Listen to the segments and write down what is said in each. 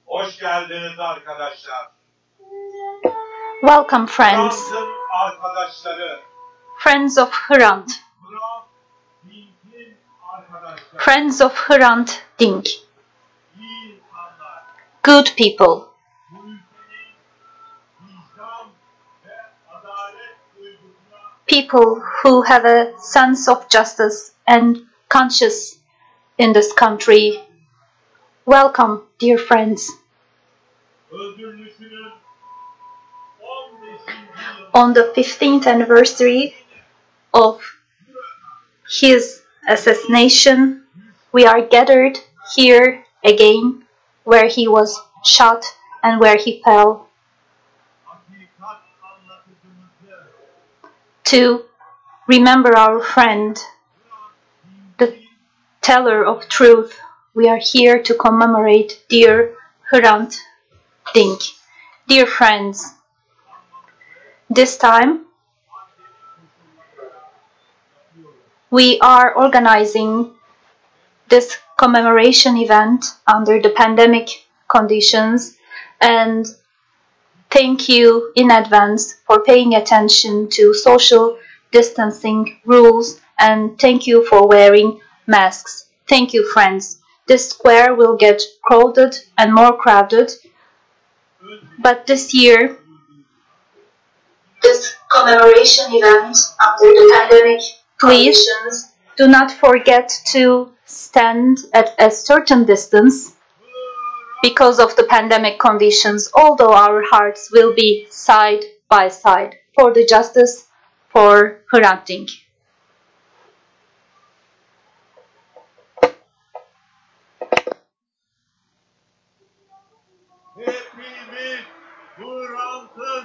Hoş geldiniz arkadaşlar. Welcome, friends. Hrant'ın arkadaşları. Friends of Hrant. Hrant Dink'in arkadaşları. Friends of Hrant Dink. İyi insanlar. Good people. Bu ülkenin vicdan ve adalet duygusuna People who have a sense of justice and conscience in this country. Welcome, dear friends. öldürülüşünün 15. yılı On the 15th anniversary of his assassination, we are gathered here again where he was shot and where he fell hakikat anlatıcımızı to remember our friend, the teller of truth. We are here to commemorate dear Hrant Dink. Dear friends, this time we are organizing this commemoration event under the pandemic conditions, and thank you in advance for paying attention to social distancing rules, and thank you for wearing masks. Thank you, friends. This square will get crowded and more crowded, but this year, this commemoration event under the pandemic conditions, do not forget to stand at a certain distance because of the pandemic conditions, although our hearts will be side by side for the justice for Hrant Dink. hepimiz Hrant'ın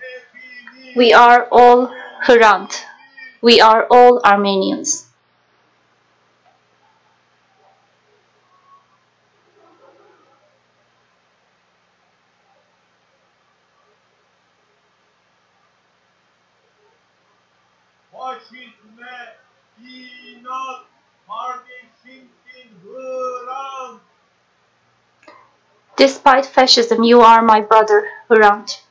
hepimiz We are all Hrant. We are all Armenians. faşizme inat kardeşimsin Hrant. Despite fascism, you are my brother, Hrant.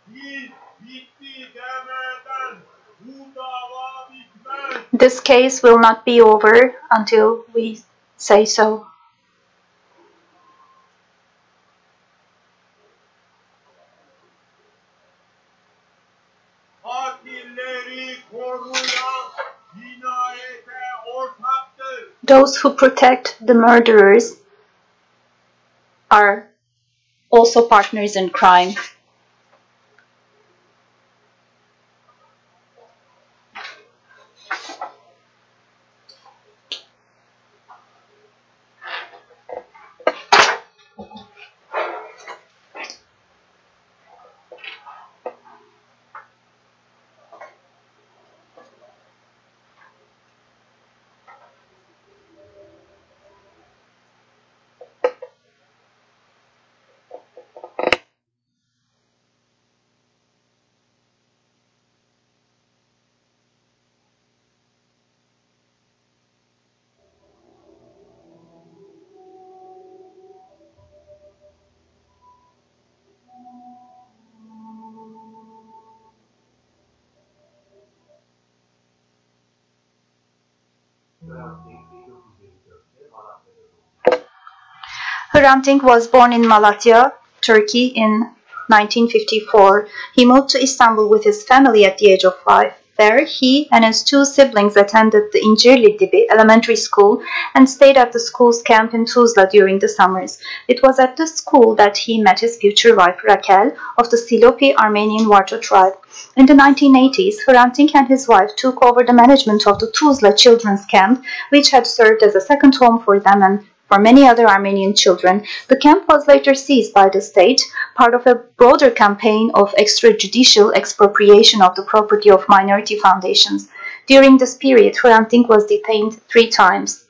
Biz bitti demeden bu dava bitmez. This case will not be over until we say so. Katilleri koruyan cinayete ortaktır. Those who protect the murderers are also partners in crime. Hrant Dink was born in Malatya, Turkey in 1954. He moved to Istanbul with his family at the age of 5. There, he and his two siblings attended the İncirli elementary school and stayed at the school's camp in Tuzla during the summers. It was at this school that he met his future wife Raquel of the Silopi Armenian Varto tribe. In the 1980s, Hrant Dink and his wife took over the management of the Tuzla children's camp, which had served as a second home for them and for many other Armenian children. The camp was later seized by the state, part of a broader campaign of extrajudicial expropriation of the property of minority foundations. During this period, Hrant Dink was detained 3 times.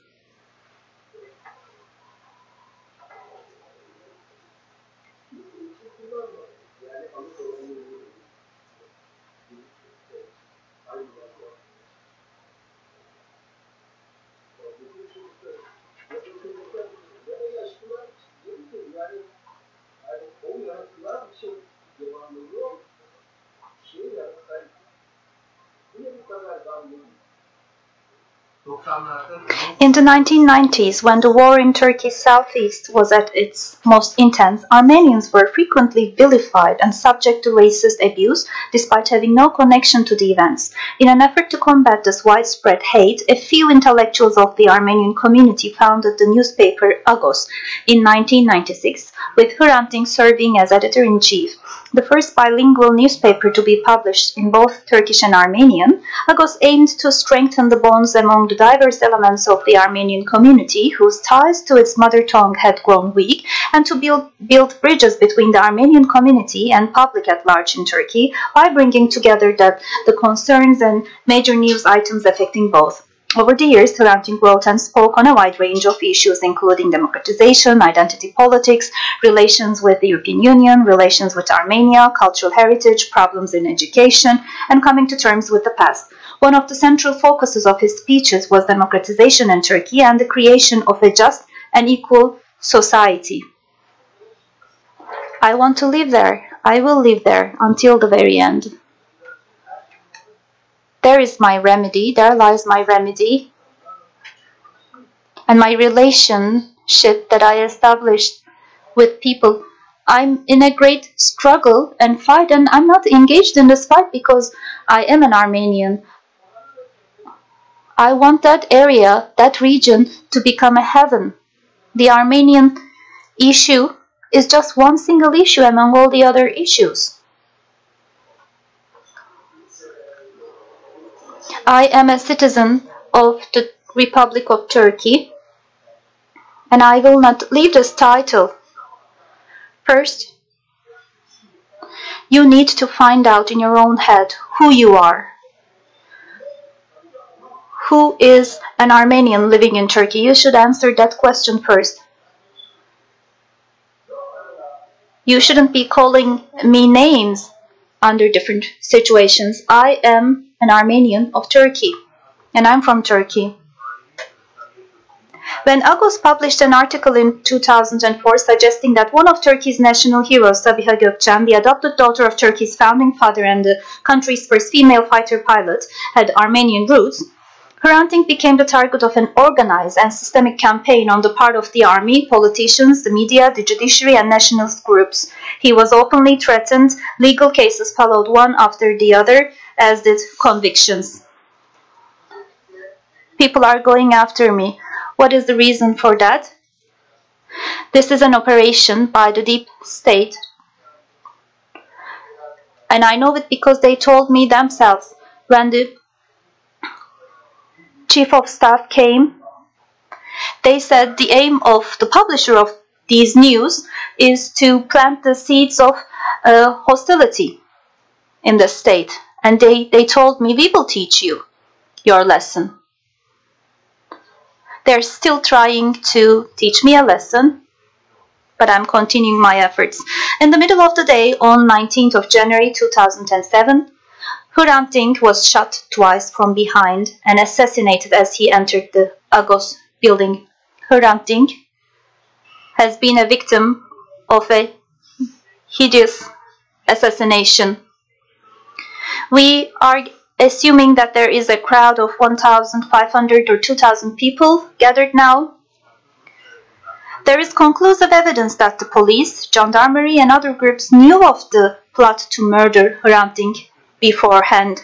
In the 1990s, when the war in Turkey's southeast was at its most intense, Armenians were frequently vilified and subject to racist abuse despite having no connection to the events. In an effort to combat this widespread hate, a few intellectuals of the Armenian community founded the newspaper Agos in 1996, with Hrant Dink serving as editor-in-chief. The first bilingual newspaper to be published in both Turkish and Armenian, Agos aimed to strengthen the bonds among the diverse elements of the Armenian community whose ties to its mother tongue had grown weak, and to build bridges between the Armenian community and public at large in Turkey by bringing together the concerns and major news items affecting both. Over the years, Hrant Dink wrote and spoke on a wide range of issues, including democratization, identity politics, relations with the European Union, relations with Armenia, cultural heritage, problems in education, and coming to terms with the past. One of the central focuses of his speeches was democratization in Turkey and the creation of a just and equal society. I want to live there. I will live there until the very end. There is my remedy, there lies my remedy, and my relationship that I established with people. I'm in a great struggle and fight, and I'm not engaged in this fight because I am an Armenian. I want that area, that region, to become a heaven. The Armenian issue is just one single issue among all the other issues. I am a citizen of the Republic of Turkey, and I will not leave this title. First, you need to find out in your own head who you are. Who is an Armenian living in Turkey? You should answer that question first. You shouldn't be calling me names under different situations. I am an Armenian of Turkey, and I'm from Turkey. When Agos published an article in 2004 suggesting that one of Turkey's national heroes, Sabiha Gökçen, the adopted daughter of Turkey's founding father and the country's first female fighter pilot, had Armenian roots, Hrant Dink became the target of an organized and systemic campaign on the part of the army, politicians, the media, the judiciary, and nationalist groups. He was openly threatened. Legal cases followed one after the other, as did convictions. People are going after me. What is the reason for that? This is an operation by the deep state. And I know it because they told me themselves when the chief of staff came. They said the aim of the publisher of these news is to plant the seeds of hostility in the state. And they told me, we will teach you your lesson. They're still trying to teach me a lesson, but I'm continuing my efforts. In the middle of the day, on 19th of January 2007, Hrant Dink was shot twice from behind and assassinated as he entered the Agos building. Hrant Dink has been a victim of a hideous assassination. We are assuming that there is a crowd of 1,500 or 2,000 people gathered now. There is conclusive evidence that the police, gendarmerie, and other groups knew of the plot to murder Hrant Dink beforehand.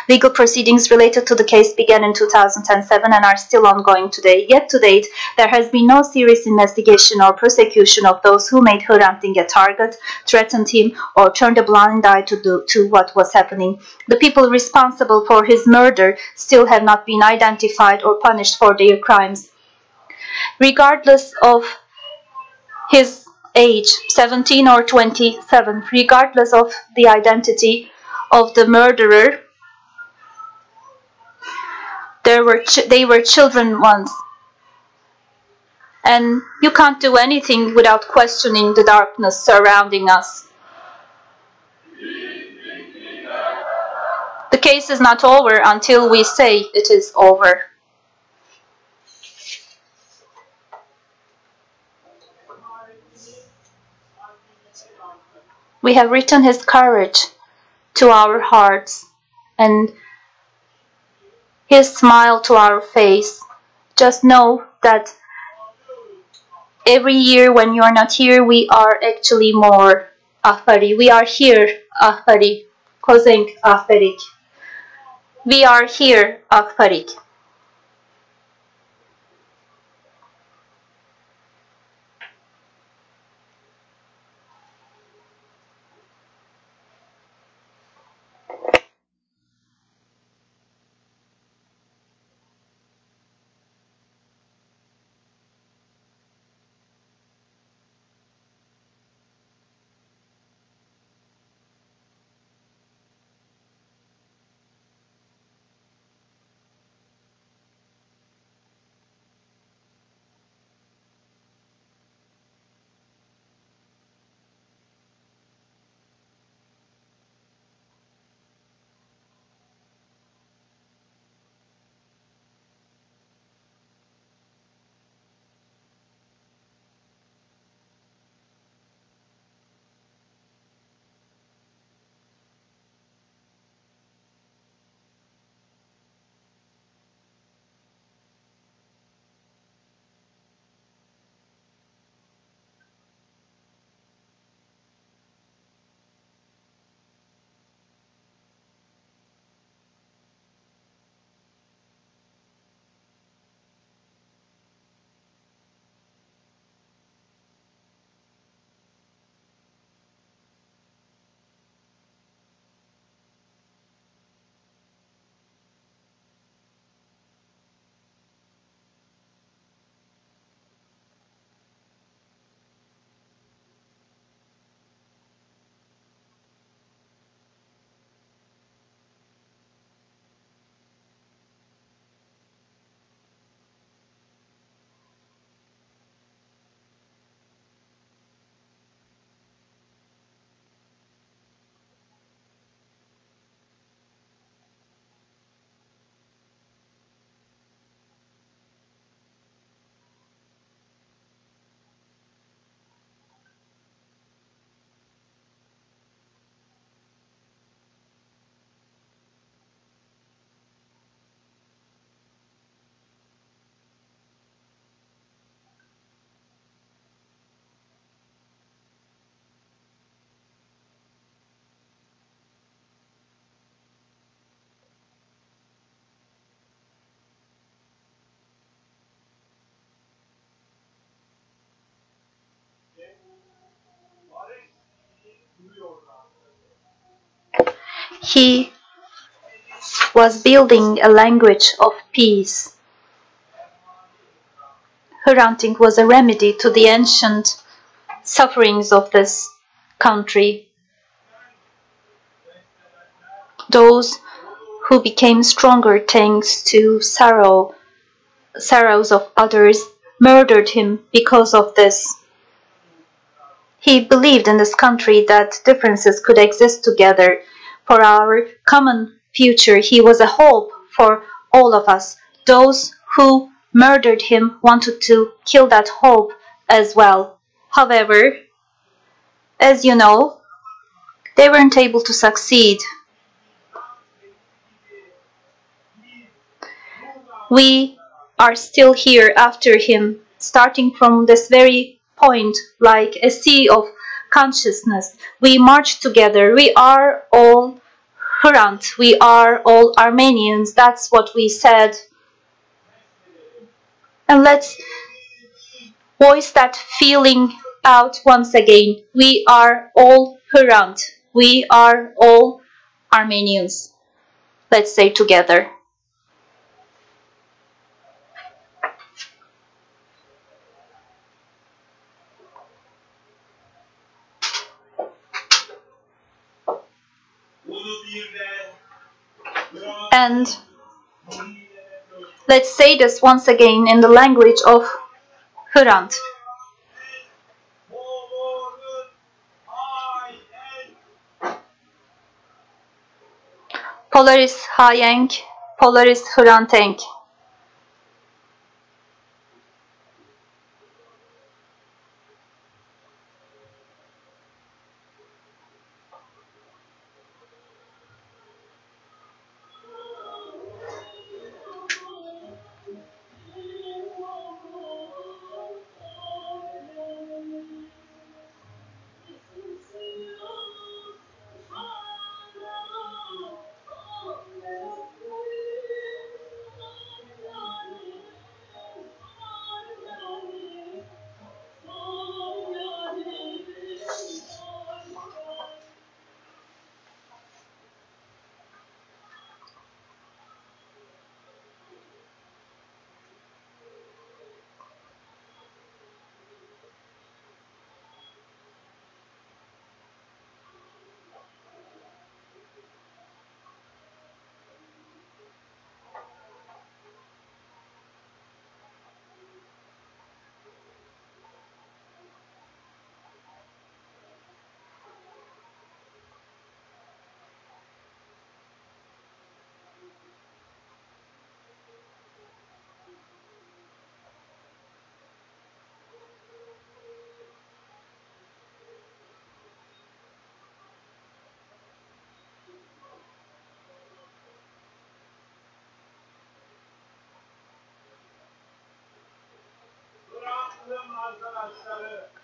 Legal proceedings related to the case began in 2007 and are still ongoing today. Yet to date, there has been no serious investigation or prosecution of those who made Hrant Dink a target, threatened him, or turned a blind eye to what was happening. The people responsible for his murder still have not been identified or punished for their crimes. Regardless of his age, 17 or 27, regardless of the identity of the murderer, they were children once. And you can't do anything without questioning the darkness surrounding us. The case is not over until we say it is over. We have written his courage to our hearts and his smile to our face. Just know that every year when you are not here, we are actually more ahbari. We are here ahbari. Kozenk ahbarik. We are here ahbarik. He was building a language of peace. Hrant Dink was a remedy to the ancient sufferings of this country. Those who became stronger thanks to sorrows of others murdered him because of this. He believed in this country that differences could exist together. For our common future, he was a hope for all of us. Those who murdered him wanted to kill that hope as well. However, as you know, they weren't able to succeed. We are still here after him, starting from this very point, like a sea of consciousness. We march together. We are all Hrant Hrant, we are all Armenians. That's what we said. And let's voice that feeling out once again. We are all Hrant. We are all Armenians. Let's say together. And let's say this once again in the language of Hrant. Polaris Hayeng, Polaris Hrant Dink.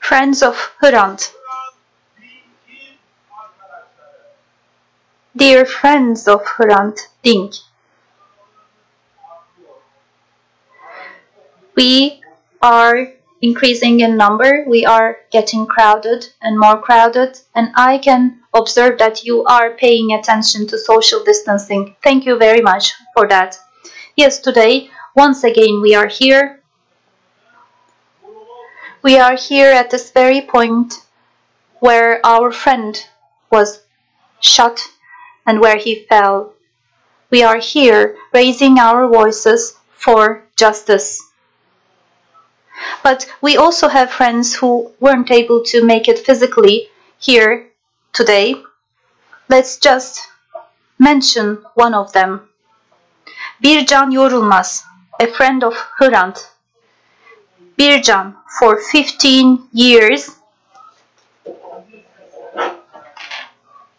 Friends of Hrant. Dear friends of Hrant Dink, we are increasing in number, we are getting crowded and more crowded, and I can observe that you are paying attention to social distancing. Thank you very much for that. Yes, today, once again, we are here. We are here at this very point where our friend was shot and where he fell. We are here raising our voices for justice. But we also have friends who weren't able to make it physically here today. Let's just mention one of them. Bircan Yorulmaz, a friend of Hrant. Bircan, for 15 years,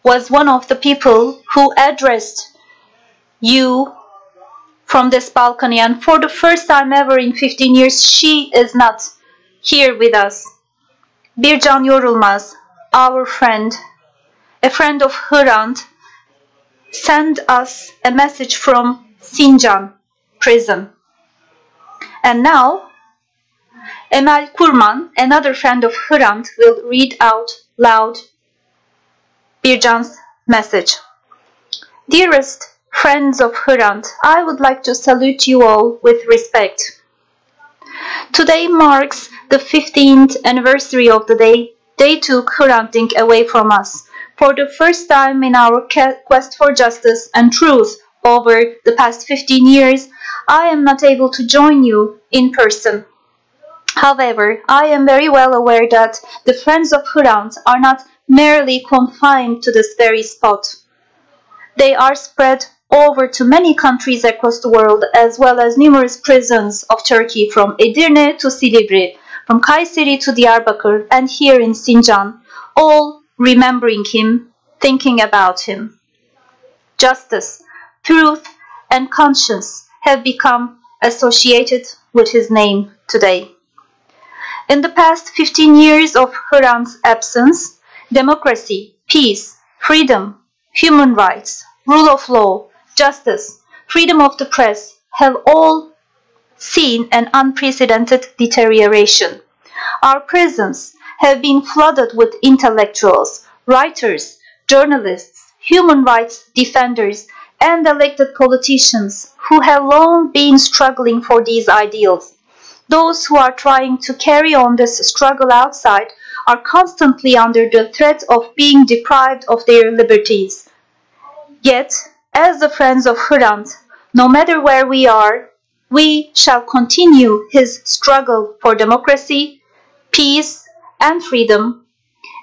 was one of the people who addressed you from this balcony, and for the first time ever in 15 years, she is not here with us. Bircan Yorulmaz, our friend, a friend of Hrant, sent us a message from Sincan prison. And now, Emel Kurman, another friend of Hrant, will read out loud Bircan's message. Dearest friends of Hrant, I would like to salute you all with respect. Today marks the 15th anniversary of the day they took Hrant Dink away from us. For the first time in our quest for justice and truth over the past 15 years, I am not able to join you in person. However, I am very well aware that the friends of Hrant are not merely confined to this very spot. They are spread over to many countries across the world, as well as numerous prisons of Turkey, from Edirne to Silivri, from Kayseri to Diyarbakır, and here in Sincan, all remembering him, thinking about him. Justice, truth, and conscience have become associated with his name today. In the past 15 years of Hrant's absence, democracy, peace, freedom, human rights, rule of law, justice, freedom of the press have all seen an unprecedented deterioration. Our prisons have been flooded with intellectuals, writers, journalists, human rights defenders, and elected politicians who have long been struggling for these ideals. Those who are trying to carry on this struggle outside are constantly under the threat of being deprived of their liberties. Yet, as the friends of Hrant, no matter where we are, we shall continue his struggle for democracy, peace, and freedom,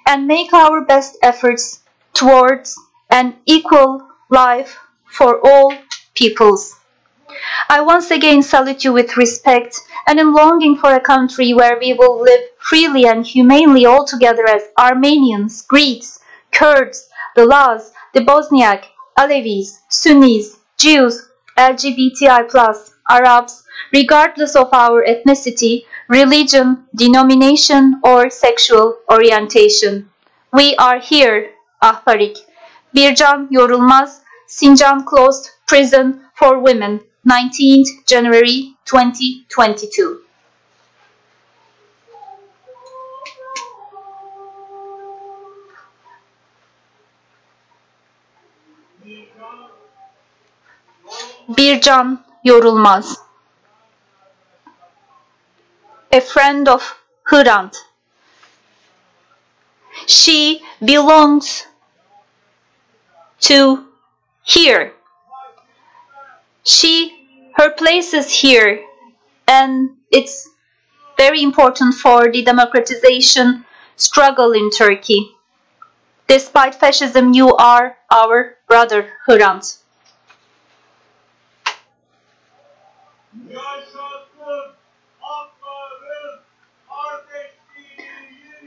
and make our best efforts towards an equal life for all peoples. I once again salute you with respect and am longing for a country where we will live freely and humanely all together as Armenians, Greeks, Kurds, the Laz, the Bosniak, Alevis, Sunnis, Jews, LGBTI+, Arabs, regardless of our ethnicity, religion, denomination, or sexual orientation. We are here, Ahbarik. Bircan Yorulmaz, Sincan Closed Prison for Women, 19th January 2022. Bircan Yorulmaz, a friend of Hrant. She belongs to here. Her place is here, and it's very important for the democratization struggle in Turkey. Despite fascism, you are our brother, Hrant.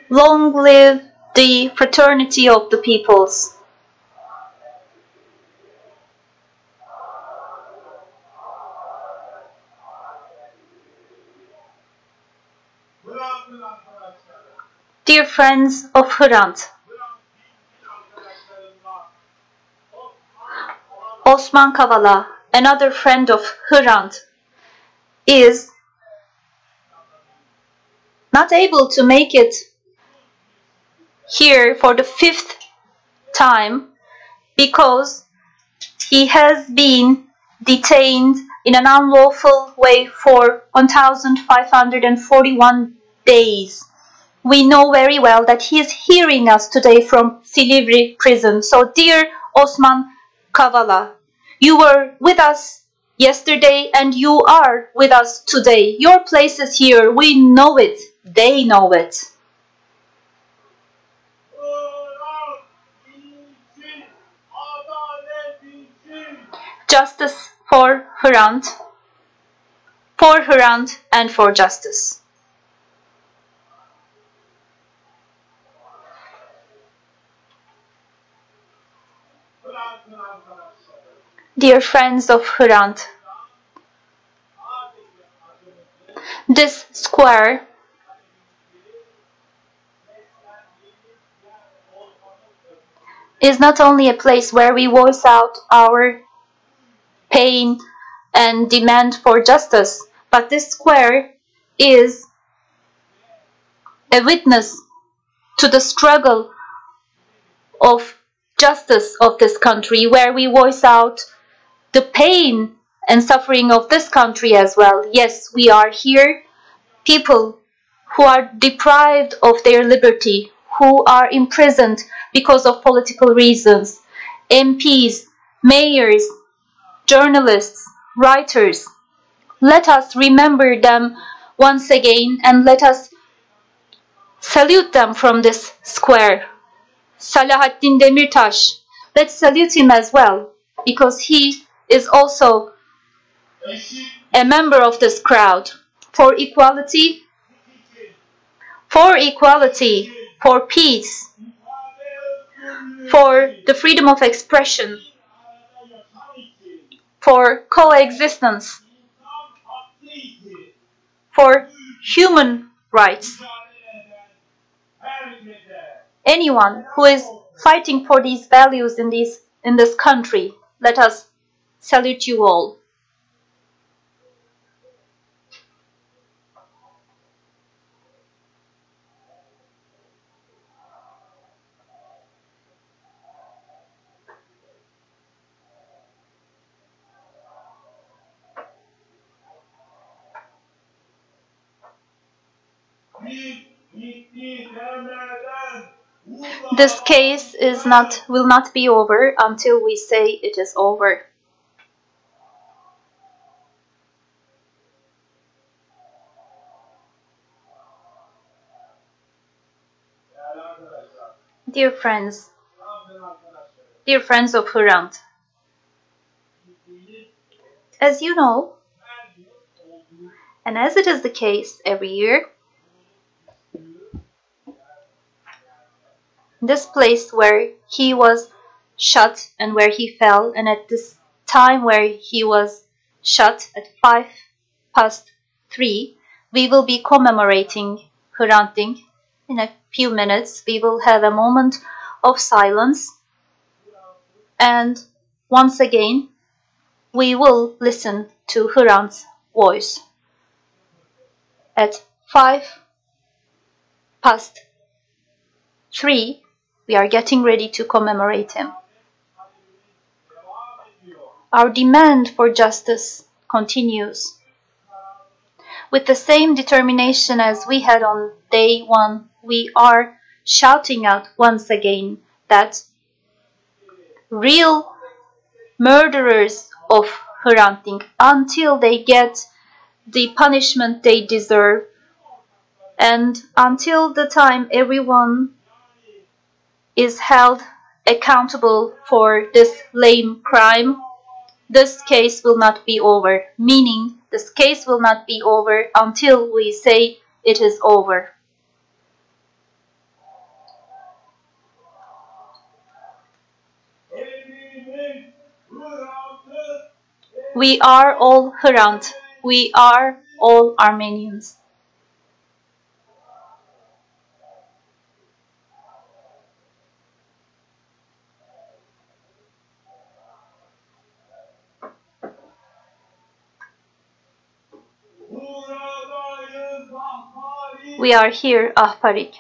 Long live the fraternity of the peoples. Dear friends of Hrant, Osman Kavala, another friend of Hrant, is not able to make it here for the 5th time because he has been detained in an unlawful way for 1,541 days. We know very well that he is hearing us today from Silivri prison. So dear Osman Kavala, you were with us yesterday and you are with us today. Your place is here. We know it. They know it. Justice for Hrant and for justice. Dear friends of Hrant, this square is not only a place where we voice out our pain and demand for justice, but this square is a witness to the struggle of justice of this country, where we voice out the pain and suffering of this country as well. Yes, we are here, people who are deprived of their liberty, who are imprisoned because of political reasons, MPs, mayors, journalists, writers. Let us remember them once again and let us salute them from this square. Selahattin Demirtas, let's salute him as well, because he is also a member of this crowd. For equality, for peace, for the freedom of expression, for coexistence, for human rights. Anyone who is fighting for these values in this country, let us salute you all. This case will not be over until we say it is over. Dear friends of Hrant, as you know, and as it is the case every year, this place where he was shot and where he fell, and at this time where he was shot at 3:05, we will be commemorating Hrant Dink. In a few minutes, we will have a moment of silence, and once again, we will listen to Hrant's voice. At 3:05, we are getting ready to commemorate him. Our demand for justice continues. With the same determination as we had on day one, we are shouting out once again that real murderers of Hrant Dink, until they get the punishment they deserve, and until the time everyone is held accountable for this lame crime, this case will not be over. Meaning, this case will not be over until we say it is over. We are all Hrant. We are all Armenians. We are here, Ahparik.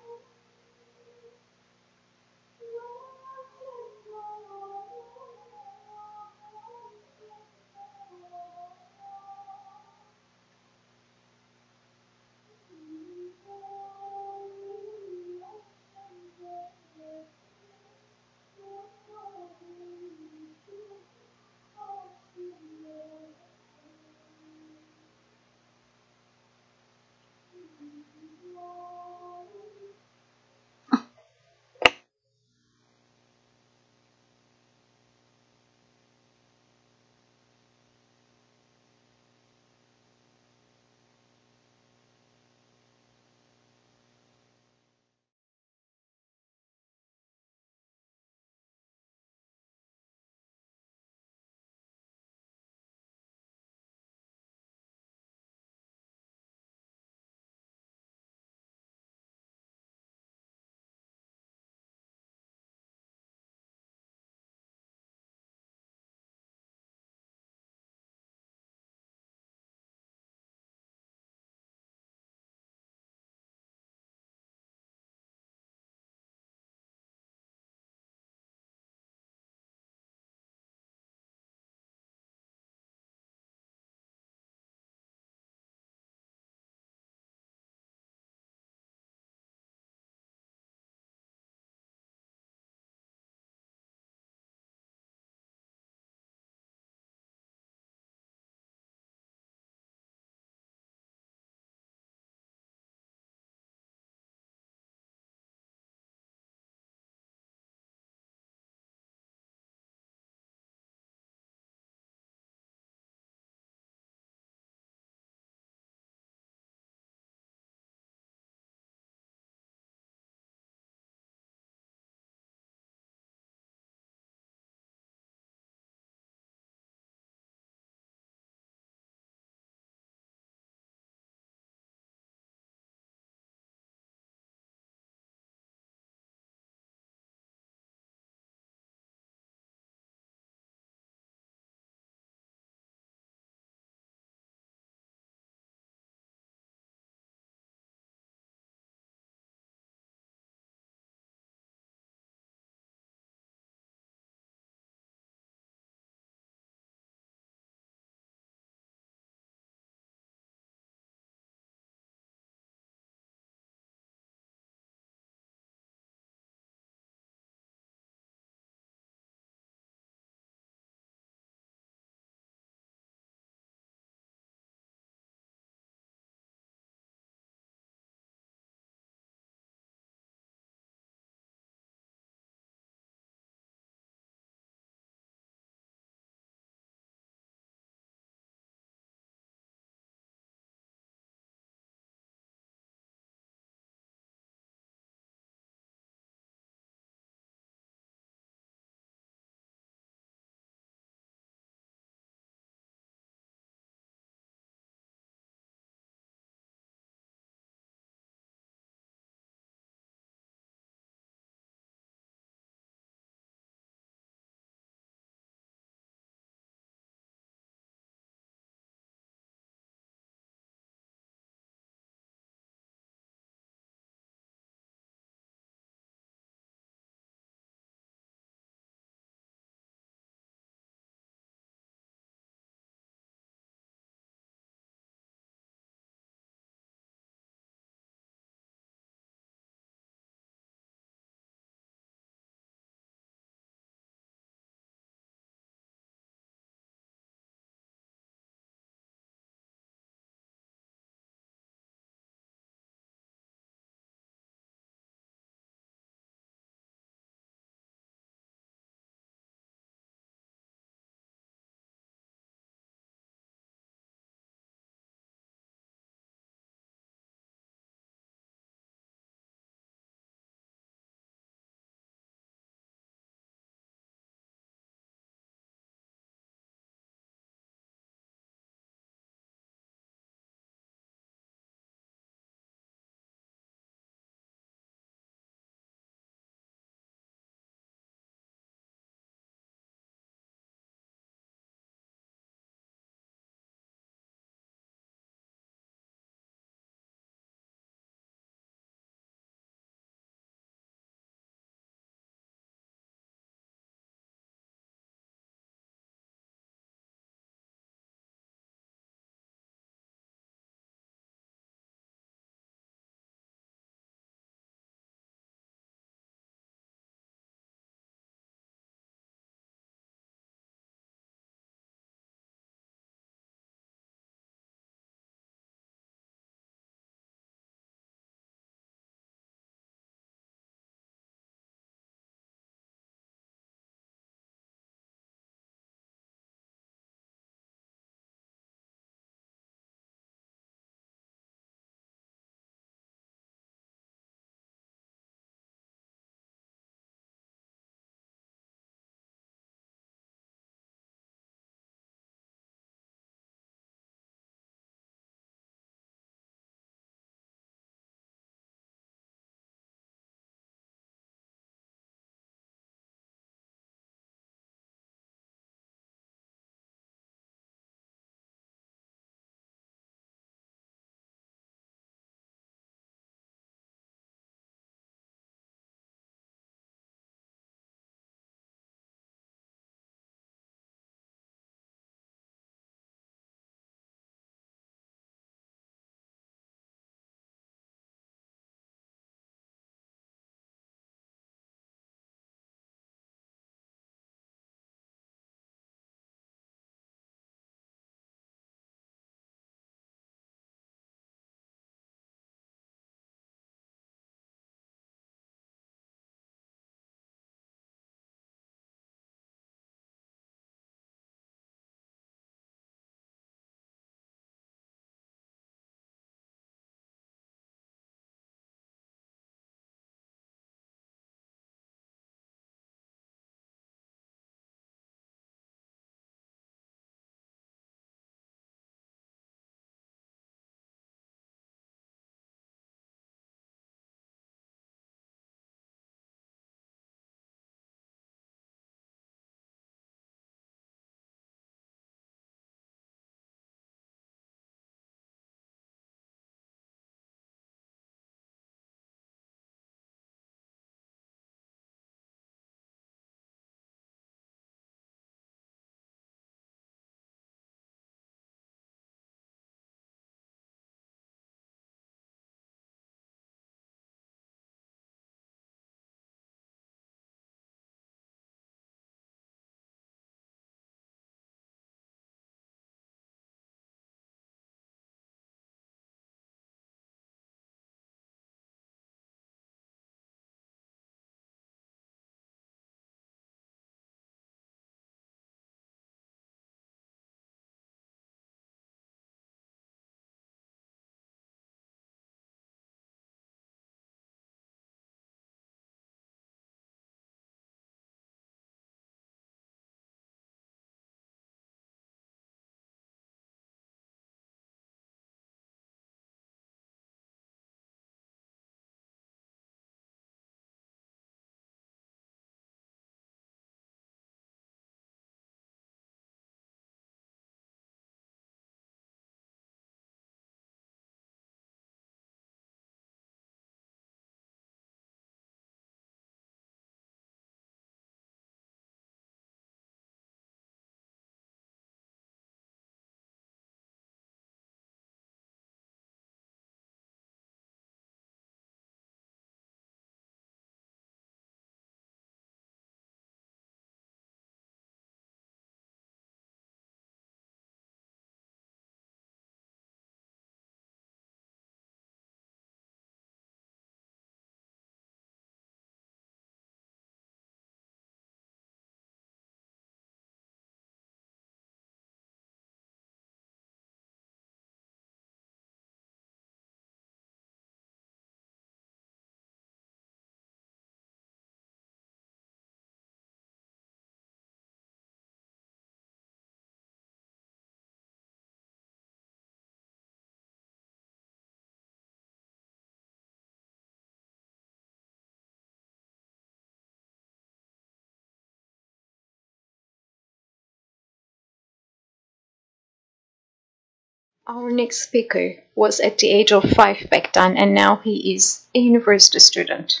Our next speaker was at the age of 5 back then, and now he is a university student.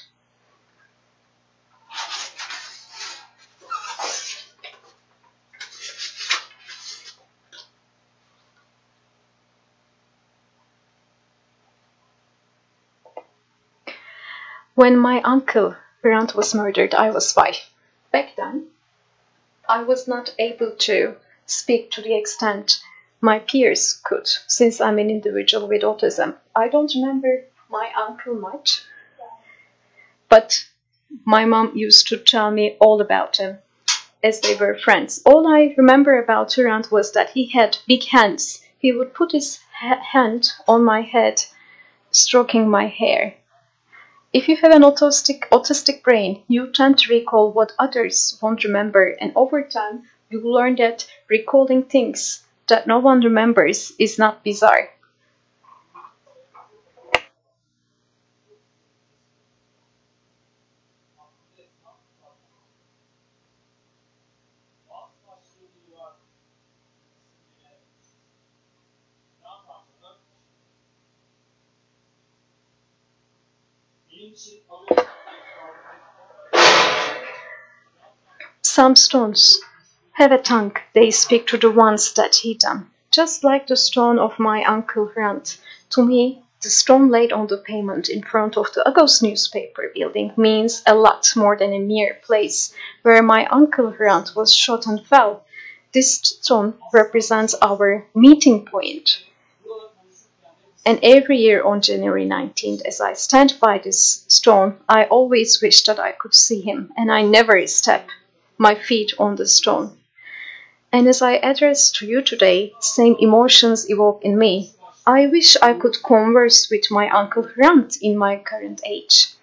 When my uncle Hrant was murdered, I was 5. Back then, I was not able to speak to the extent my peers could, since I'm an individual with autism. I don't remember my uncle much, but my mom used to tell me all about him, as they were friends. All I remember about Hrant was that he had big hands. He would put his hand on my head, stroking my hair. If you have an autistic brain, you tend to recall what others won't remember, and over time, you will learn that recalling things that no one remembers is not bizarre. Some stones have a tongue, they speak to the ones that hit them. Just like the stone of my uncle Hrant. To me, the stone laid on the pavement in front of the Agos newspaper building means a lot more than a mere place where my uncle Hrant was shot and fell. This stone represents our meeting point. And every year on January 19th, as I stand by this stone, I always wish that I could see him, and I never step my feet on the stone. And as I address to you today, same emotions evoke in me. I wish I could converse with my uncle Hrant in my current age.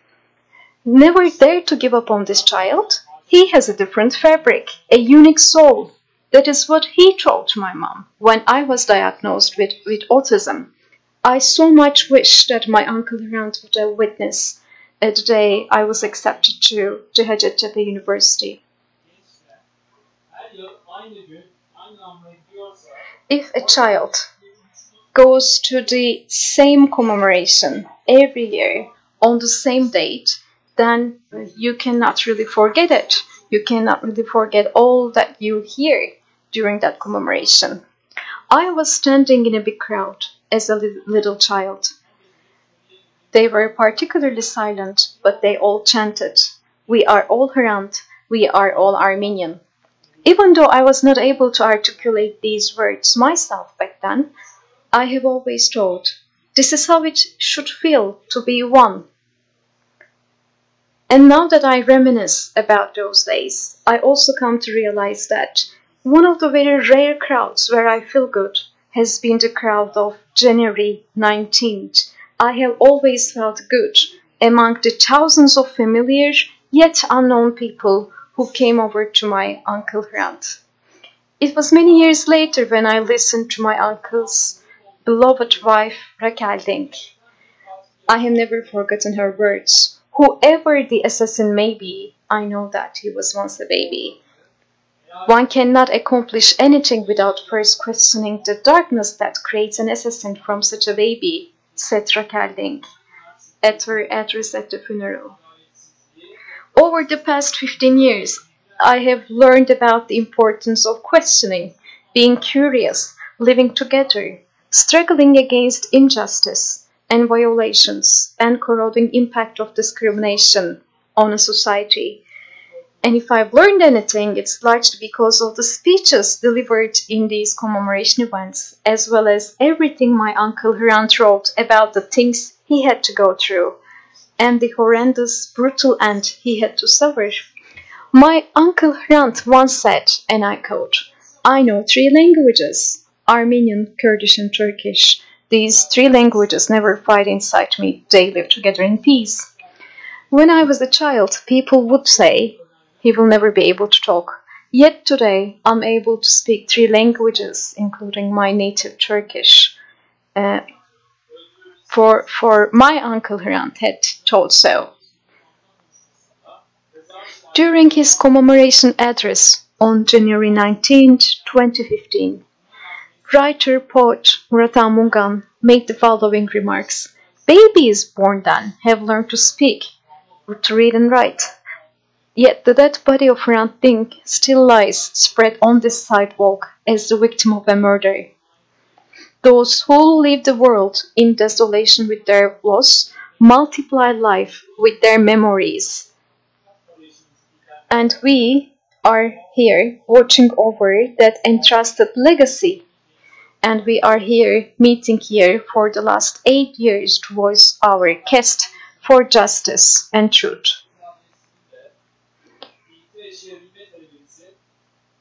Never dare to give up on this child. He has a different fabric, a unique soul. That is what he told my mom when I was diagnosed with autism. I so much wish that my uncle Hrant would have witnessed the day I was accepted to Hacettepe University. If a child goes to the same commemoration every year on the same date, then you cannot really forget it. You cannot really forget all that you hear during that commemoration. I was standing in a big crowd as a little child. They were particularly silent, but they all chanted, "We are all Hrant, we are all Armenian." Even though I was not able to articulate these words myself back then, I have always thought, this is how it should feel to be one. And now that I reminisce about those days, I also come to realize that one of the very rare crowds where I feel good has been the crowd of January 19th. I have always felt good among the thousands of familiar yet unknown people who came over to my uncle Hrant. It was many years later when I listened to my uncle's beloved wife, Hrant Dink. I have never forgotten her words. Whoever the assassin may be, I know that he was once a baby. One cannot accomplish anything without first questioning the darkness that creates an assassin from such a baby, said Hrant Dink at her address at the funeral. Over the past 15 years, I have learned about the importance of questioning, being curious, living together, struggling against injustice and violations, and corroding impact of discrimination on a society. And if I've learned anything, it's largely because of the speeches delivered in these commemoration events, as well as everything my uncle Hrant wrote about the things he had to go through, and the horrendous, brutal end he had to suffer. My uncle Hrant once said, and I quote, "I know 3 languages, Armenian, Kurdish and Turkish. These 3 languages never fight inside me, they live together in peace." When I was a child, people would say, he will never be able to talk. Yet today, I'm able to speak 3 languages, including my native Turkish. For my uncle Hrant had told so. During his commemoration address on January 19, 2015, Writer poet Hrant Dink made the following remarks. Babies born then have learned to speak, to read and write. Yet the dead body of Hrant Dink still lies spread on this sidewalk as the victim of a murder. Those who leave the world in desolation with their loss multiply life with their memories. And we are here watching over that entrusted legacy. And we are here, meeting here for the last 8 years to voice our quest for justice and truth.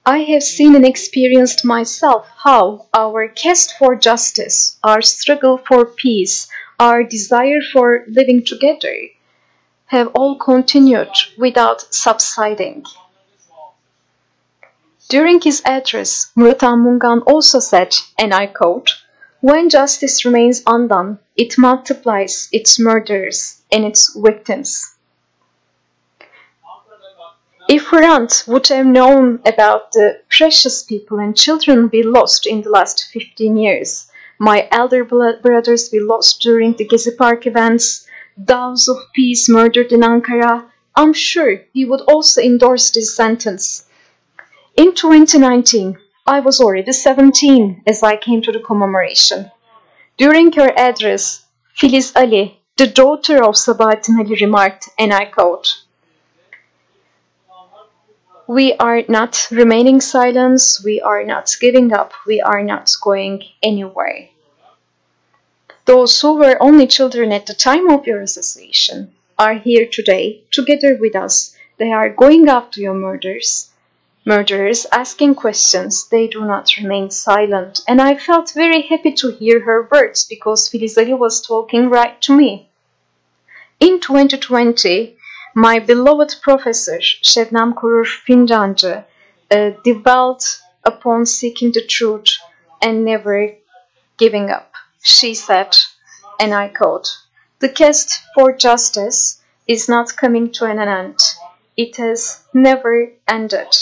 I have seen and experienced myself how our quest for justice, our struggle for peace, our desire for living together have all continued without subsiding. During his address, Hrant Dink also said, and I quote, "When justice remains undone, it multiplies its murderers and its victims." If Hrant would have known about the precious people and children we lost in the last 15 years, my elder brothers we lost during the Gezi Park events, doves of peace murdered in Ankara, I'm sure he would also endorse this sentence. In 2019, I was already 17 as I came to the commemoration. During her address, Filiz Ali, the daughter of Sebat Building, remarked, and I quote, "We are not remaining silent, we are not giving up, we are not going anywhere." Those who were only children at the time of your assassination are here today, together with us. They are going after your murderers, asking questions. They do not remain silent. And I felt very happy to hear her words because Filiz Ali was talking right to me. In 2020, my beloved professor, Şebnem Korur Fincancı, dwelt upon seeking the truth and never giving up. She said, and I quote, "The quest for justice is not coming to an end. It has never ended."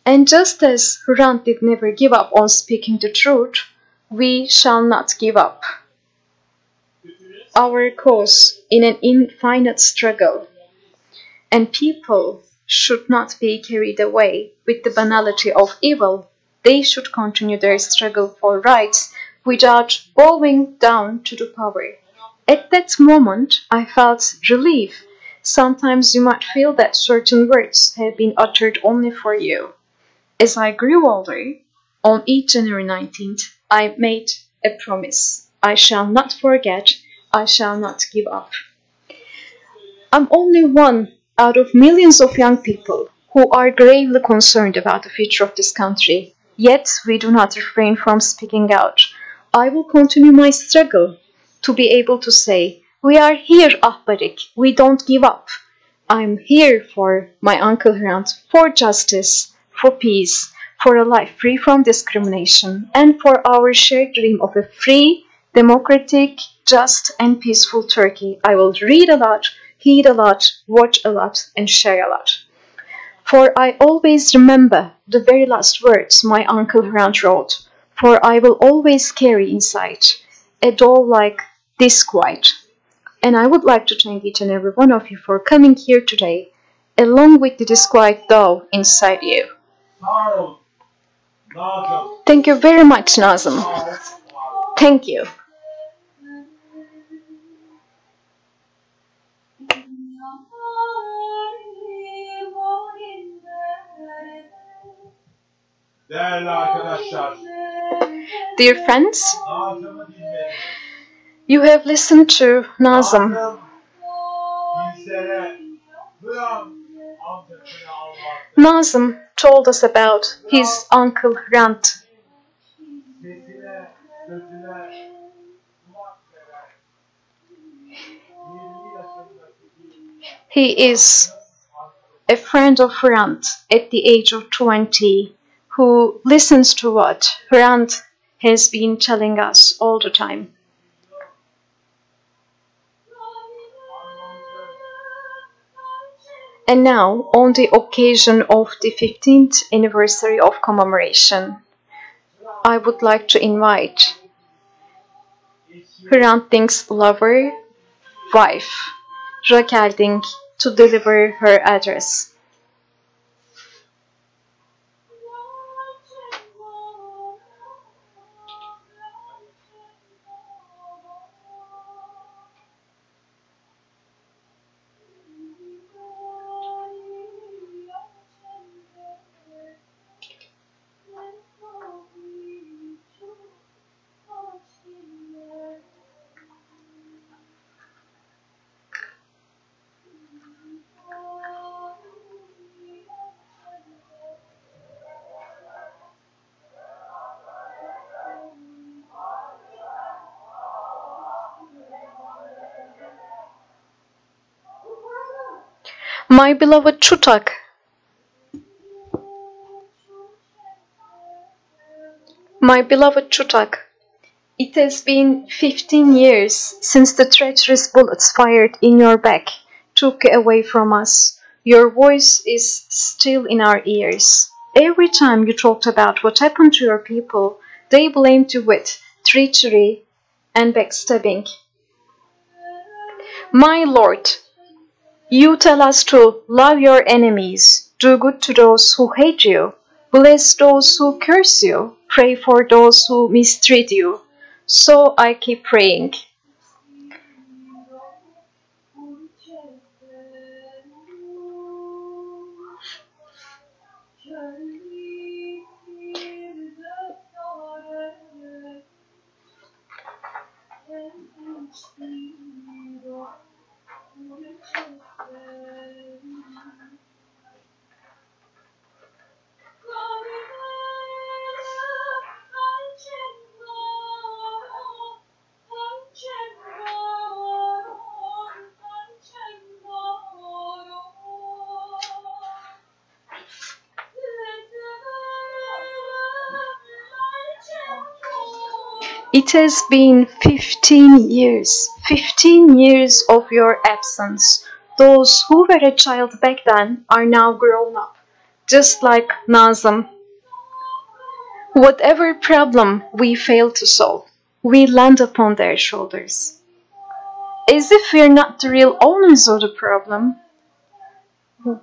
And just as Hrant did never give up on speaking the truth, we shall not give up our cause in an infinite struggle. And people should not be carried away with the banality of evil. They should continue their struggle for rights without bowing down to the power. At that moment, I felt relief. Sometimes you might feel that certain words have been uttered only for you. As I grew older, on each January 19th, I made a promise. I shall not forget, I shall not give up. I'm only one out of millions of young people who are gravely concerned about the future of this country. Yet we do not refrain from speaking out. I will continue my struggle to be able to say, "We are here, Ahbarik, we don't give up." I'm here for my Uncle Hrant, for justice, for peace, for a life free from discrimination, and for our shared dream of a free, democratic, just, and peaceful Turkey. I will read a lot, heed a lot, watch a lot, and share a lot. For I always remember the very last words my Uncle Hrant wrote, for I will always carry inside a doll like this quiet. And I would like to thank each and every one of you for coming here today, along with the disquiet doll inside you. Thank you very much, Nazım. Thank you. Değerli arkadaşlar, Dear friends, you have listened to Nazım. Nazım told us about his Uncle Hrant. He is a friend of Hrant at the age of 20 who listens to what Hrant has been telling us all the time. And now, on the occasion of the 15th anniversary of commemoration, I would like to invite Hrant Dink's lover, wife, Raquel Dink, to deliver her address. My beloved Chutak, my beloved Chutak, it has been 15 years since the treacherous bullets fired in your back took you away from us. Your voice is still in our ears. Every time you talked about what happened to your people, they blamed you with treachery and backstabbing. My Lord, you tell us to love your enemies, do good to those who hate you, bless those who curse you, pray for those who mistreat you. So I keep praying. It has been 15 years of your absence. Those who were a child back then are now grown up, just like Nazım. Whatever problem we fail to solve, we land upon their shoulders. As if we're not the real owners of the problem.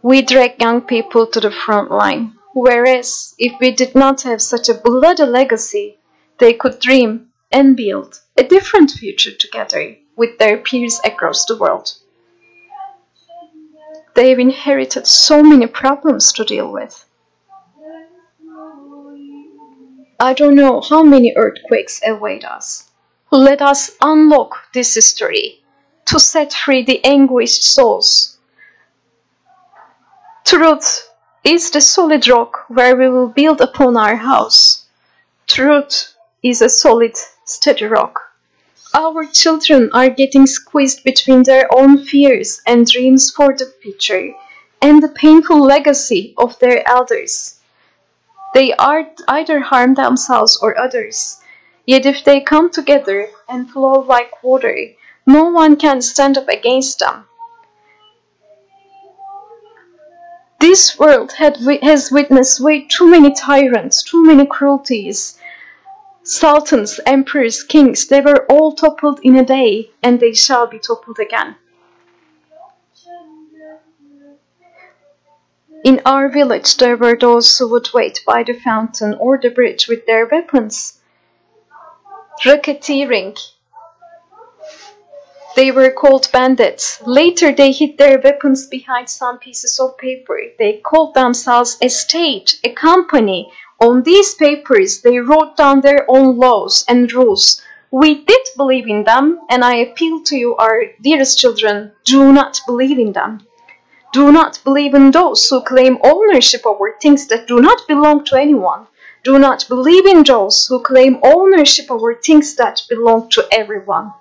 We drag young people to the front line, whereas if we did not have such a bloody legacy, they could dream and build a different future together with their peers across the world. They've inherited so many problems to deal with. I don't know how many earthquakes await us. Let us unlock this history to set free the anguished souls. Truth is the solid rock where we will build upon our house. Truth is a solid, steady rock. Our children are getting squeezed between their own fears and dreams for the future and the painful legacy of their elders. They either harm themselves or others, yet if they come together and flow like water, no one can stand up against them. This world has witnessed way too many tyrants, too many cruelties. Sultans, emperors, kings, they were all toppled in a day, and they shall be toppled again. In our village there were those who would wait by the fountain or the bridge with their weapons, racketeering. They were called bandits. Later they hid their weapons behind some pieces of paper. They called themselves a state, a company. On these papers they wrote down their own laws and rules. We did believe in them, and I appeal to you, our dearest children, do not believe in them. Do not believe in those who claim ownership over things that do not belong to anyone. Do not believe in those who claim ownership over things that belong to everyone.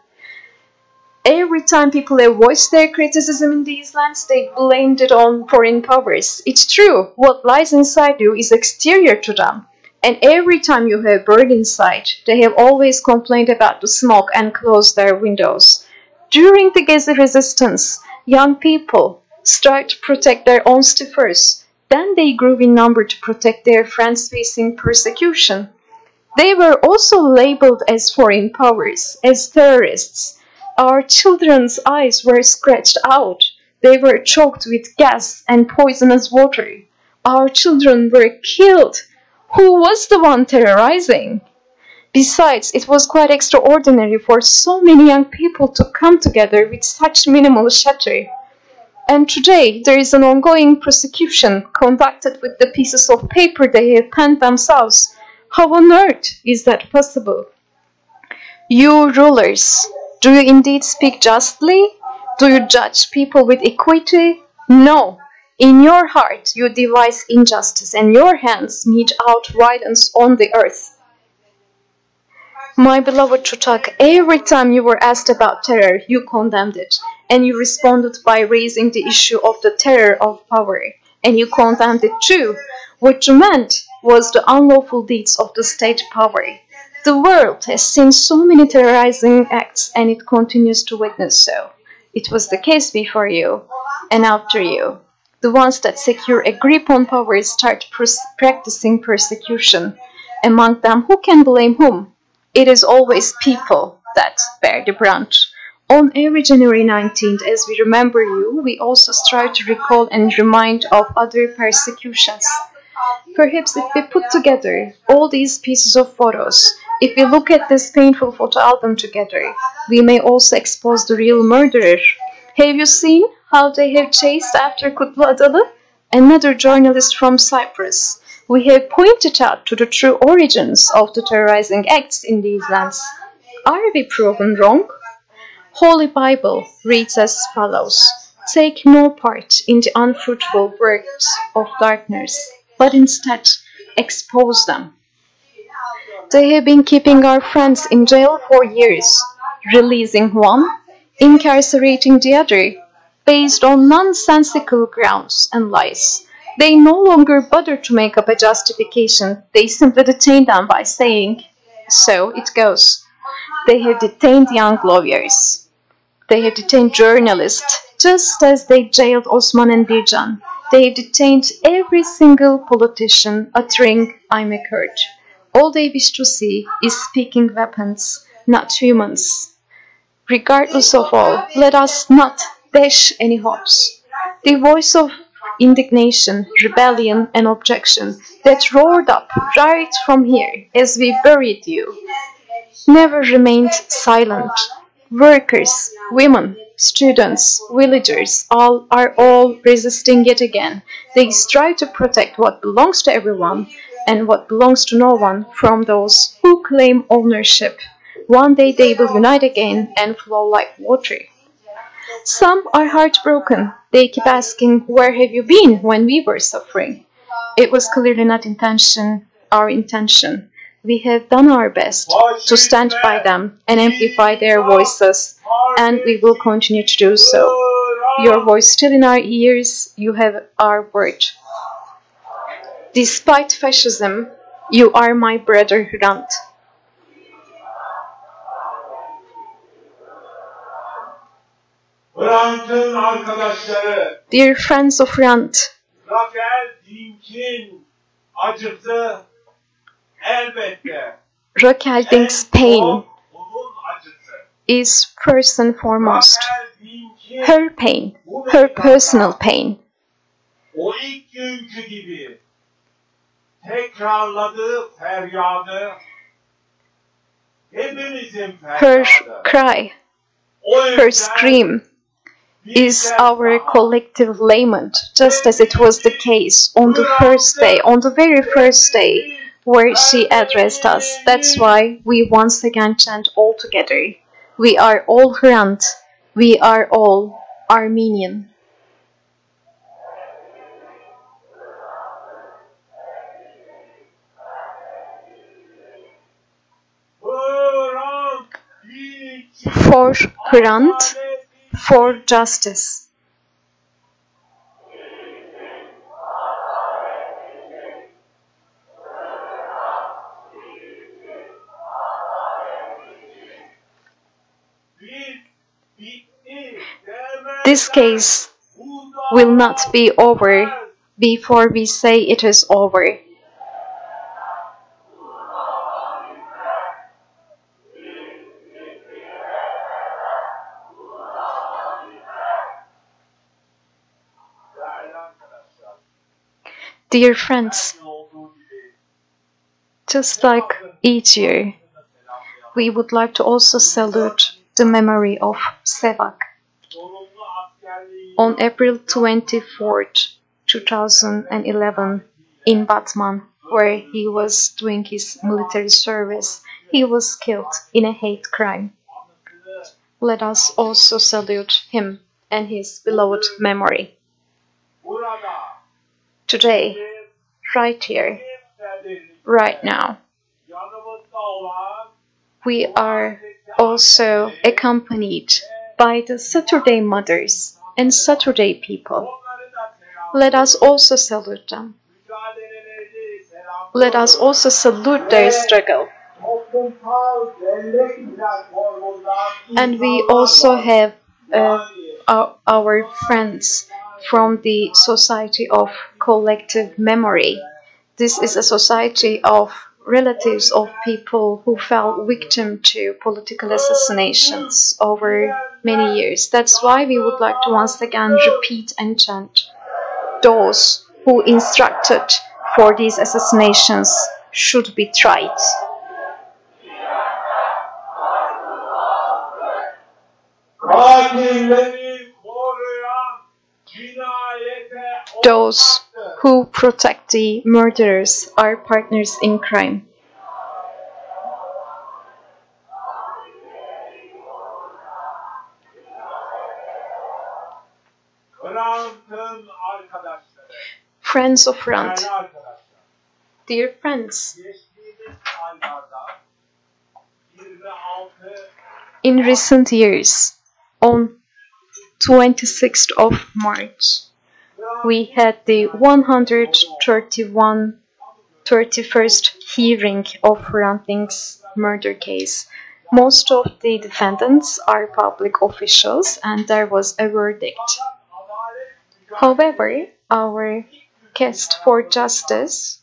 Every time people have voiced their criticism in these lands, they blamed it on foreign powers. It's true, what lies inside you is exterior to them. And every time you have bird inside, they have always complained about the smoke and closed their windows. During the Gezi resistance, young people started to protect their own city first. Then they grew in number to protect their friends facing persecution. They were also labeled as foreign powers, as terrorists. Our children's eyes were scratched out. They were choked with gas and poisonous water. Our children were killed. Who was the one terrorizing? Besides, it was quite extraordinary for so many young people to come together with such minimal shelter. And today there is an ongoing prosecution conducted with the pieces of paper they have penned themselves. How on earth is that possible? You rulers, do you indeed speak justly? Do you judge people with equity? No. In your heart you devise injustice, and your hands mete out violence on the earth. My beloved Chutak, every time you were asked about terror, you condemned it, and you responded by raising the issue of the terror of power, and you condemned it too. What you meant was the unlawful deeds of the state power. The world has seen so many terrorizing acts, and it continues to witness so. It was the case before you, and after you. The ones that secure a grip on power start practicing persecution. Among them, who can blame whom? It is always people that bear the brunt. On every January 19th, as we remember you, we also strive to recall and remind of other persecutions. Perhaps if we put together all these pieces of photos, if we look at this painful photo album together, we may also expose the real murderer. Have you seen how they have chased after Kutlu Adalı, another journalist from Cyprus? We have pointed out to the true origins of the terrorizing acts in these lands. Are we proven wrong? Holy Bible reads as follows: take no part in the unfruitful works of darkness, but instead expose them. They have been keeping our friends in jail for years, releasing one, incarcerating the other, based on nonsensical grounds and lies. They no longer bother to make up a justification. They simply detain them by saying, so it goes. They have detained young lawyers. They have detained journalists, just as they jailed Osman and Bircan. They have detained every single politician uttering, I'm a Kurd. All they wish to see is speaking weapons, not humans. Regardless of all, let us not dash any hopes. The voice of indignation, rebellion, and objection that roared up right from here as we buried you never remained silent. Workers, women, students, villagers are all resisting yet again. They strive to protect what belongs to everyone and what belongs to no one from those who claim ownership. One day they will unite again and flow like water. Some are heartbroken. They keep asking, where have you been when we were suffering? It was clearly not our intention. We have done our best to stand by them and amplify their voices, and we will continue to do so. Your voice still in our ears, you have our word. Despite fascism, you are my brother Hrant. Hrant'ın arkadaşları, Dear friends of Hrant, Hrant Dink'in acısı elbette. Hrant Dink's pain Onun acısı. is first and foremost Hrant Dink'in her pain, her personal pain. o ilk günkü gibi tekrarladığı feryadı, hepimizin Her feryadı. cry, O her yüzden scream is bizler our collective lament, just as it was the case on the first day, on the very first day where she addressed us. That's why we once again chant all together. We are all Hrant, we are all Armenian. Hrant Dink For Hrant, for justice. This case will not be over before we say it is over. Dear friends, just like each year, we would like to also salute the memory of Sebat. On April 24th, 2011, in Batman, where he was doing his military service, he was killed in a hate crime. Let us also salute him and his beloved memory. Today, right here, right now, we are also accompanied by the Saturday mothers and Saturday people. Let us also salute them. Let us also salute their struggle. And we also have our friends from the Society of Collective Memory. This is a society of relatives of people who fell victim to political assassinations over many years. That's why we would like to once again repeat and chant. Those who instructed for these assassinations should be tried. Those who protect the murderers are partners in crime. Friends of Hrant, dear friends, in recent years, on 26th of March, we had the 131st hearing of Hrant Dink's murder case. Most of the defendants are public officials and there was a verdict. However, our quest for justice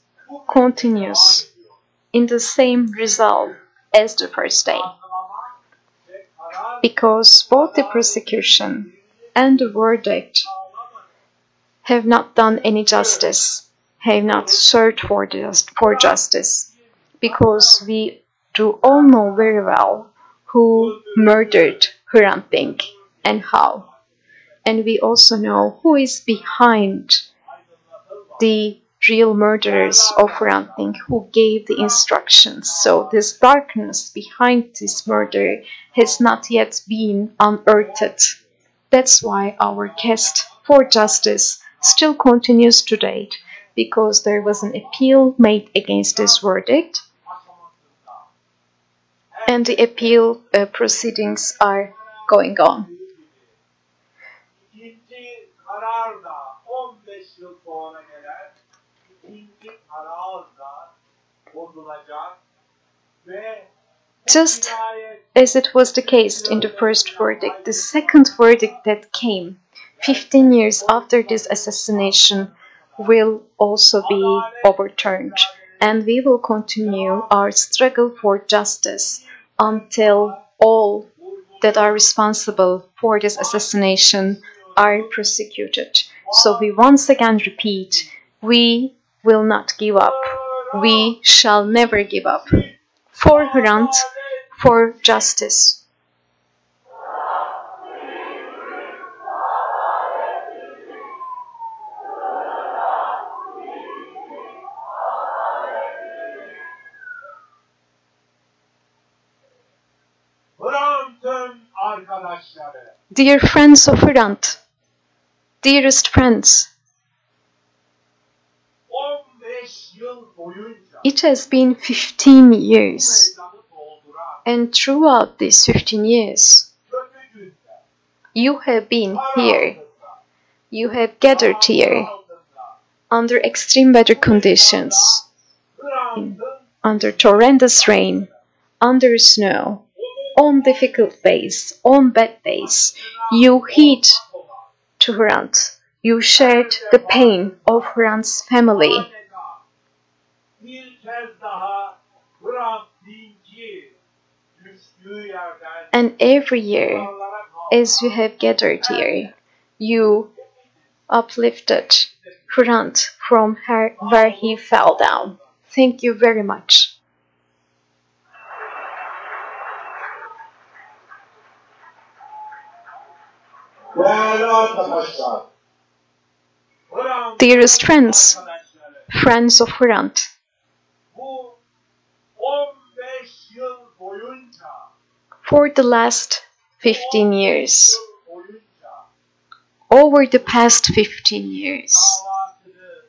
continues in the same resolve as the first day. Because both the prosecution and the verdict have not done any justice, have not searched for justice, because we do all know very well who murdered Hrant Dink and how. And we also know who is behind the real murderers of Hrant Dink, who gave the instructions. So this darkness behind this murder has not yet been unearthed. That's why our quest for justice still continues to date, because there was an appeal made against this verdict, and the appeal proceedings are going on. Just as it was the case in the first verdict, the second verdict that came 15 years after this assassination will also be overturned, and we will continue our struggle for justice until all that are responsible for this assassination are prosecuted. So we once again repeat, we will not give up. We shall never give up. For Hrant, for justice. Dear friends of Hrant, dearest friends, it has been 15 years, and throughout these 15 years, you have been here, you have gathered here, under extreme weather conditions, under horrendous rain, under snow, on difficult days, on bad days. You heed to Hrant. You shared the pain of Hrant's family. And every year, as you have gathered here, you uplifted Hrant from where he fell down. Thank you very much. Değerli arkadaşlar, Dearest friends, friends of Hrant, bu 15 yıl boyunca for the last 15 years, boyunca over the past 15 years, davasını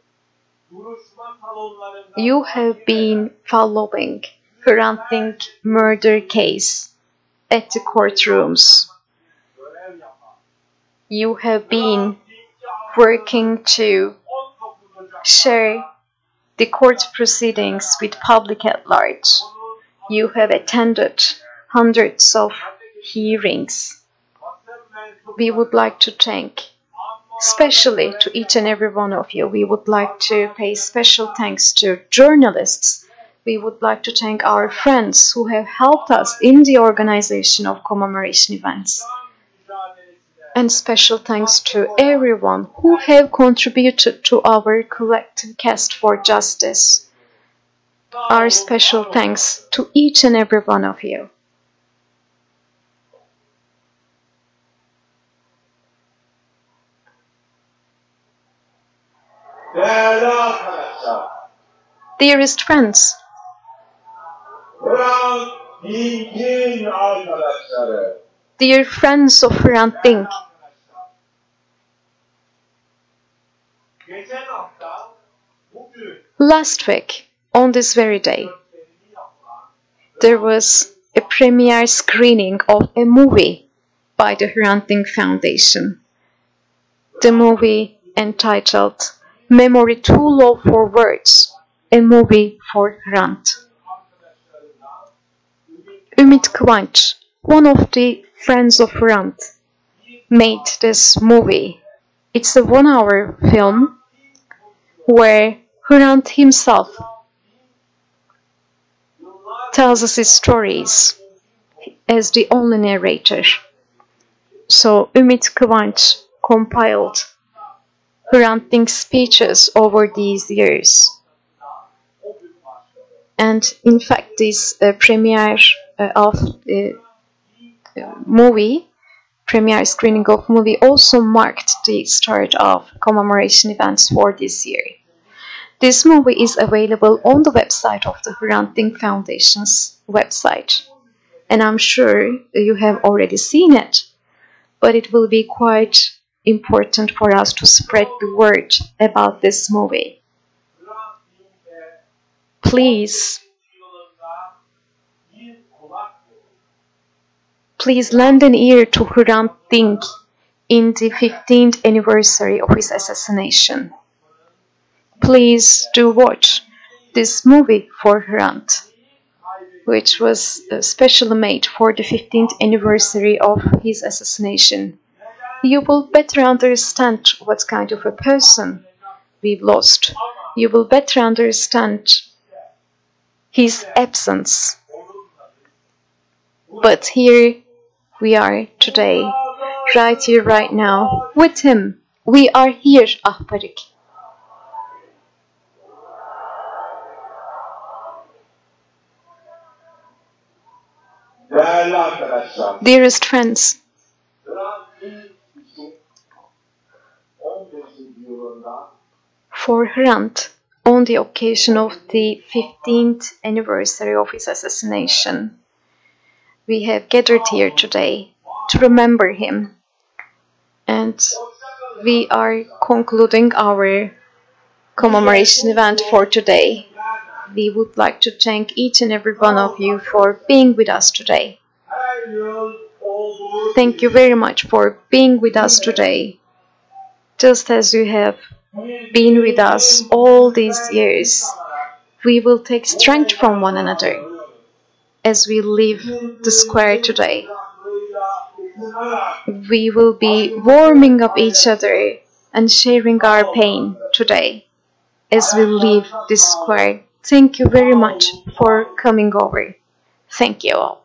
duruşma salonlarında you have been following Hrant Dink murder case at the courtrooms. görev yapan, You have been working to 19 Ocak share the court proceedings with public at large. You have attended hundreds of hearings. basın mensubu We would like to thank, especially to each and every one of you. We would like to pay special thanks to journalists. We would like to thank our friends who have helped us in the organization of commemoration events. mücadelesine And special thanks to everyone who have contributed to our collective quest for justice. Our special thanks to each and every one of you. değerli arkadaşlar, Dearest friends, Hrant Dink'in arkadaşları, dear friends of Hrant Dink, geçen hafta bugün last week, on this very day, gösterimi yapılan there was a premiere screening of a movie by the Hrant Dink Foundation. The movie entitled Memory Too Low for Words, a movie for Hrant. arkadaşlarından Ümit Kıvanç, one of the friends of Hrant, made this movie. It's a 1-hour film where Hrant himself tells us his stories as the only narrator. So Ümit Kıvanç compiled Hrant Dink's speeches over these years. o gün başladı. And in fact, this premiere of the premiere screening of movie also marked the start of commemoration events for this year. This movie is available on the website of the Hrant Dink Foundation's website. And I'm sure you have already seen it, but it will be quite important for us to spread the word about this movie. Hrant Dink'e Please, yılında bir kulak verin. please lend an ear to Hrant Dink in the 15th anniversary of his assassination. Please do watch this movie for Hrant, which was specially made for the 15th anniversary of his assassination. You will better understand what kind of a person we've lost. You will better understand his absence. But here we are today, right here, right now, with him. We are here, Ahbarik. Değerli arkadaşlar, Dearest friends, Hrant Dink için 15. yılında for Hrant, on the occasion of the 15th anniversary of his assassination, we have gathered here today to remember him. And we are concluding our commemoration event for today. We would like to thank each and every one of you for being with us today. her yıl olduğu Thank you very much for being with us today. Just as you have been with us all these years, we will take strength from one another as we leave the square today. We will be warming up each other and sharing our pain today as we leave this square. Thank you very much for coming over. Thank you all.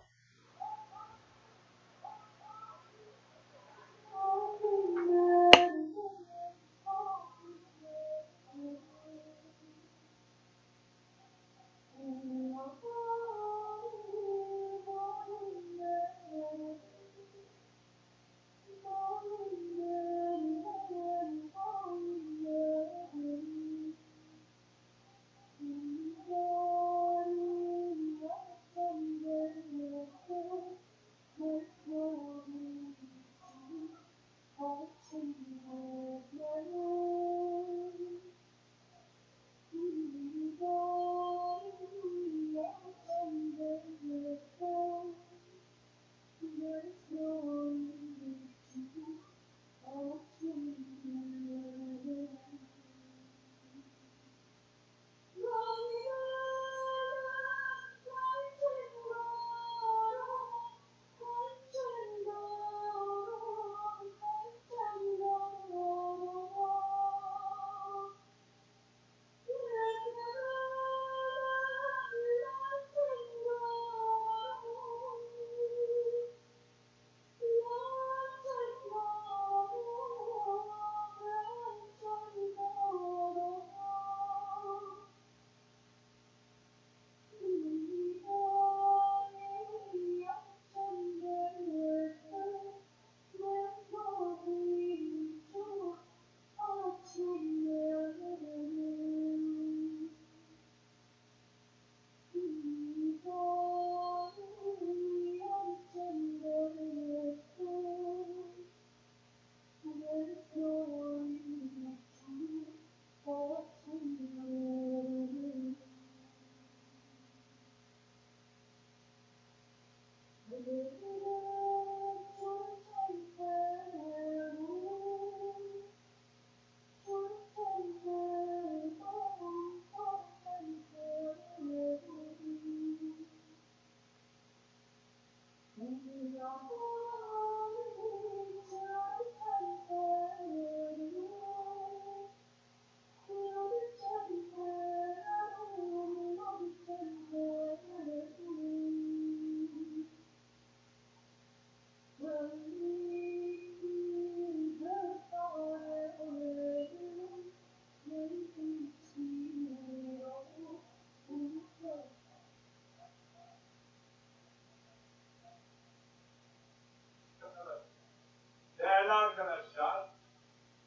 Değerli arkadaşlar,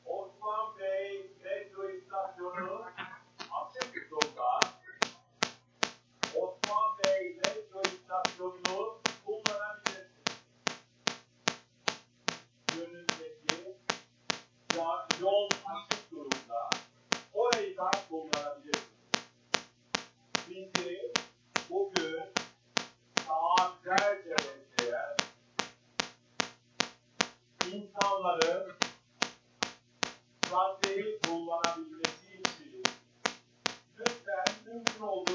Osman Bey metro istasyonu açık durumda. Osman Bey metro istasyonunu kullanabilirsiniz. Yönündeki yol açık durumda. Orayı da kullanabilirsiniz. Bizi bugün saatlerce bekleyen insanların caddeyi kullanabilmesi için lütfen mümkün olduğu